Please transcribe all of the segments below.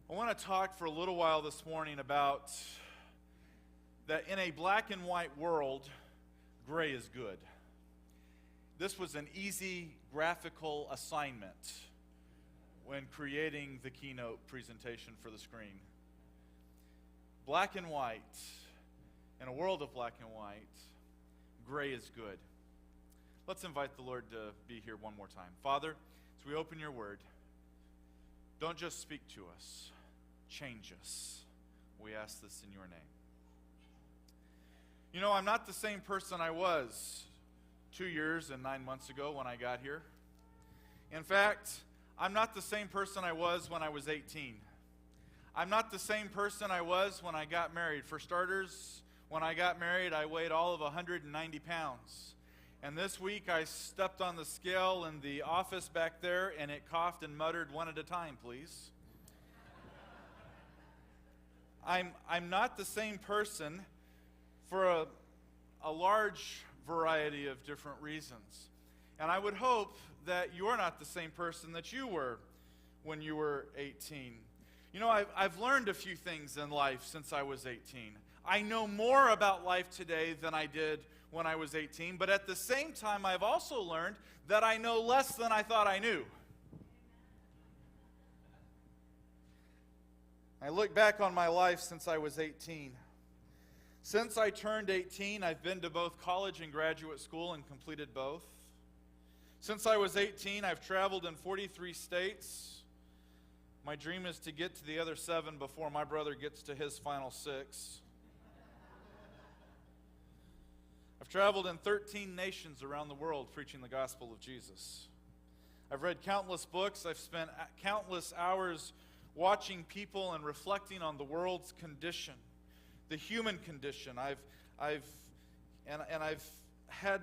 I want to talk for a little while this morning about that in a black and white world, gray is good. This was an easy graphical assignment when creating the keynote presentation for the screen. Black and white, in a world of black and white, gray is good. Let's invite the Lord to be here one more time. Father, as we open your word, don't just speak to us, change us. We ask this in your name. You know, I'm not the same person I was 2 years and 9 months ago when I got here. In fact, I'm not the same person I was when I was 18. I'm not the same person I was when I got married. For starters, when I got married, I weighed all of 190 pounds. And this week, I stepped on the scale in the office back there, and it coughed and muttered, "One at a time, please." I'm not the same person for a large variety of different reasons. And I would hope that you're not the same person that you were when you were 18. You know, I've learned a few things in life since I was 18. I know more about life today than I did when I was 18, but at the same time, I've also learned that I know less than I thought I knew. I look back on my life since I was 18. Since I turned 18, I've been to both college and graduate school and completed both. Since I was 18, I've traveled in 43 states. My dream is to get to the other 7 before my brother gets to his final 6. I've traveled in 13 nations around the world preaching the gospel of Jesus. I've read countless books. I've spent countless hours watching people and reflecting on the world's condition, the human condition. I've had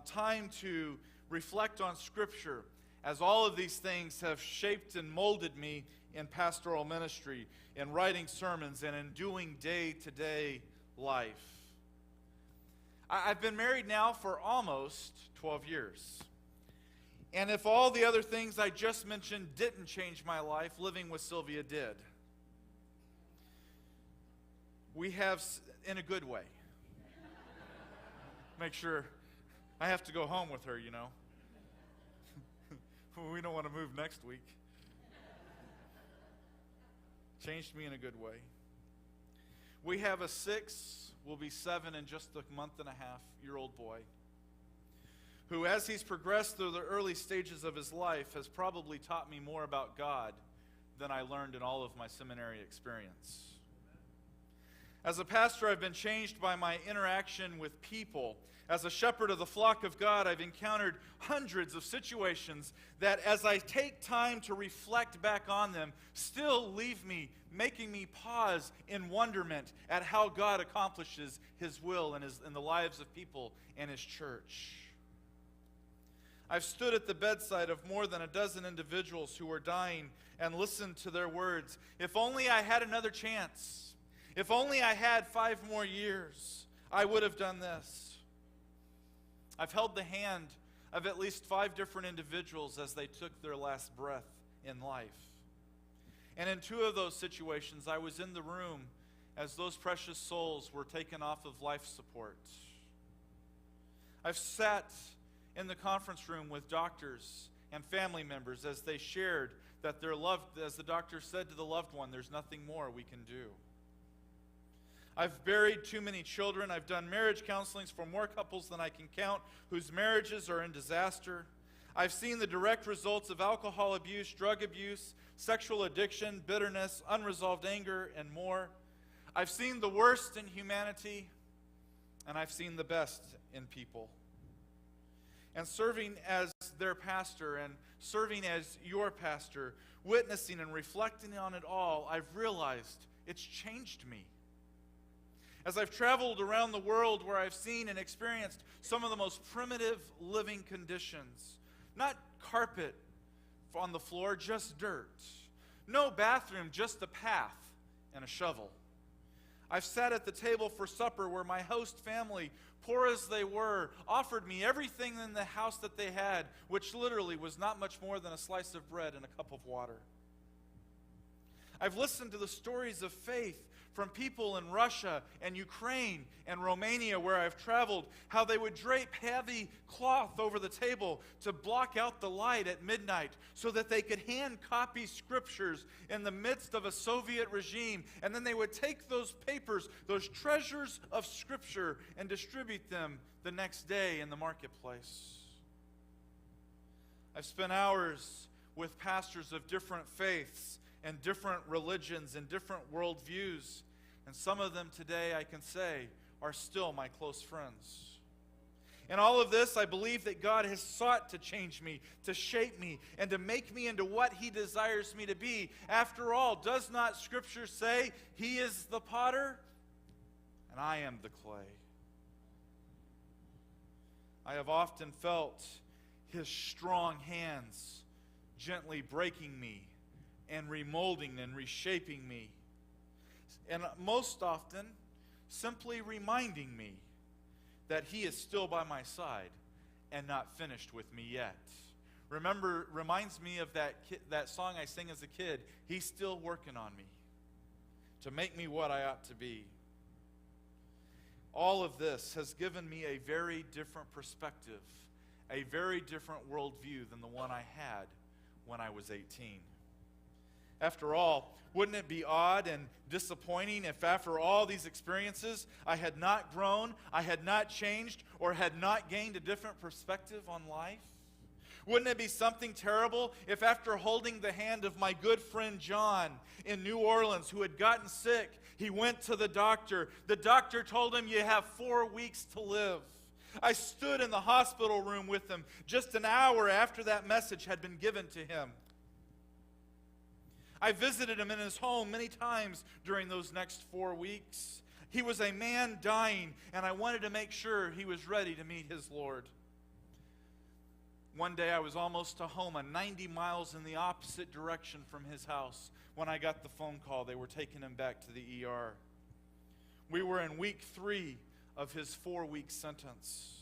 time to reflect on Scripture, as all of these things have shaped and molded me in pastoral ministry, in writing sermons, and in doing day-to-day life. I've been married now for almost 12 years. And if all the other things I just mentioned didn't change my life, living with Sylvia did. We have, in a good way. Make sure I have to go home with her, you know. We don't want to move next week. Changed me in a good way. We have a 6, will be 7 in just a month and a half-year-old boy who, as he's progressed through the early stages of his life, has probably taught me more about God than I learned in all of my seminary experience. As a pastor, I've been changed by my interaction with people. As a shepherd of the flock of God, I've encountered hundreds of situations that, as I take time to reflect back on them, still leave me, making me pause in wonderment at how God accomplishes His will in the lives of people and His church. I've stood at the bedside of more than a dozen individuals who were dying and listened to their words. If only I had another chance. If only I had 5 more years, I would have done this. I've held the hand of at least 5 different individuals as they took their last breath in life. And in 2 of those situations, I was in the room as those precious souls were taken off of life support. I've sat in the conference room with doctors and family members as they shared that their loved, as the doctor said to the loved one, there's nothing more we can do. I've buried too many children. I've done marriage counselings for more couples than I can count whose marriages are in disaster. I've seen the direct results of alcohol abuse, drug abuse, sexual addiction, bitterness, unresolved anger, and more. I've seen the worst in humanity, and I've seen the best in people. And serving as their pastor and serving as your pastor, witnessing and reflecting on it all, I've realized it's changed me. As I've traveled around the world where I've seen and experienced some of the most primitive living conditions, not carpet on the floor, just dirt. No bathroom, just a path and a shovel. I've sat at the table for supper where my host family, poor as they were, offered me everything in the house that they had, which literally was not much more than a slice of bread and a cup of water. I've listened to the stories of faith from people in Russia and Ukraine and Romania where I've traveled, how they would drape heavy cloth over the table to block out the light at midnight so that they could hand copy scriptures in the midst of a Soviet regime. And then they would take those papers, those treasures of scripture, and distribute them the next day in the marketplace. I've spent hours with pastors of different faiths and different religions and different worldviews. And some of them today, I can say, are still my close friends. In all of this, I believe that God has sought to change me, to shape me, and to make me into what He desires me to be. After all, does not Scripture say He is the potter and I am the clay? I have often felt His strong hands gently breaking me and remolding and reshaping me. And most often, simply reminding me that He is still by my side and not finished with me yet. Reminds me of that song I sang as a kid, He's still working on me to make me what I ought to be. All of this has given me a very different perspective, a very different worldview than the one I had when I was 18. After all, wouldn't it be odd and disappointing if after all these experiences I had not grown, I had not changed, or had not gained a different perspective on life? Wouldn't it be something terrible if after holding the hand of my good friend John in New Orleans, who had gotten sick, he went to the doctor. The doctor told him, "You have 4 weeks to live." I stood in the hospital room with him just an hour after that message had been given to him. I visited him in his home many times during those next 4 weeks. He was a man dying, and I wanted to make sure he was ready to meet his Lord. One day I was almost to Homa, 90 miles in the opposite direction from his house, when I got the phone call they were taking him back to the ER. We were in week 3 of his 4-week sentence.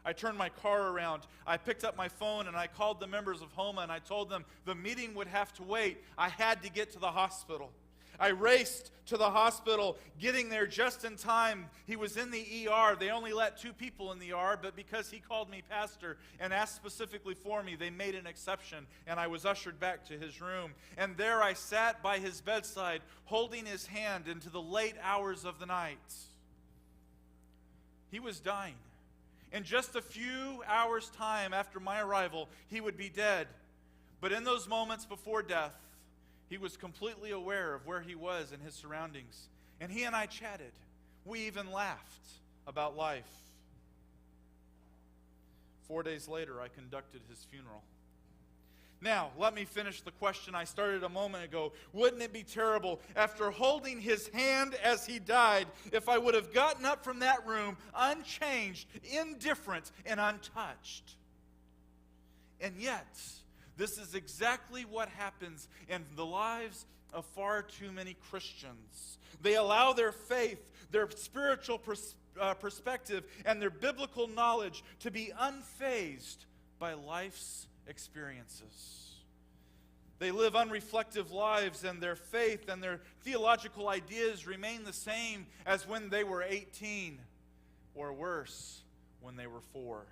I turned my car around, I picked up my phone, and I called the members of Homa, and I told them the meeting would have to wait. I had to get to the hospital. I raced to the hospital, getting there just in time. He was in the ER. They only let 2 people in the ER, but because he called me pastor and asked specifically for me, they made an exception, and I was ushered back to his room. And there I sat by his bedside, holding his hand into the late hours of the night. He was dying. In just a few hours' time after my arrival, he would be dead. But in those moments before death, he was completely aware of where he was and his surroundings. And he and I chatted. We even laughed about life. 4 days later, I conducted his funeral. Now, let me finish the question I started a moment ago. Wouldn't it be terrible, after holding his hand as he died, if I would have gotten up from that room unchanged, indifferent, and untouched? And yet, this is exactly what happens in the lives of far too many Christians. They allow their faith, their spiritual perspective, and their biblical knowledge to be unfazed by life's experiences. They live unreflective lives, and their faith and their theological ideas remain the same as when they were 18, or worse, when they were 4.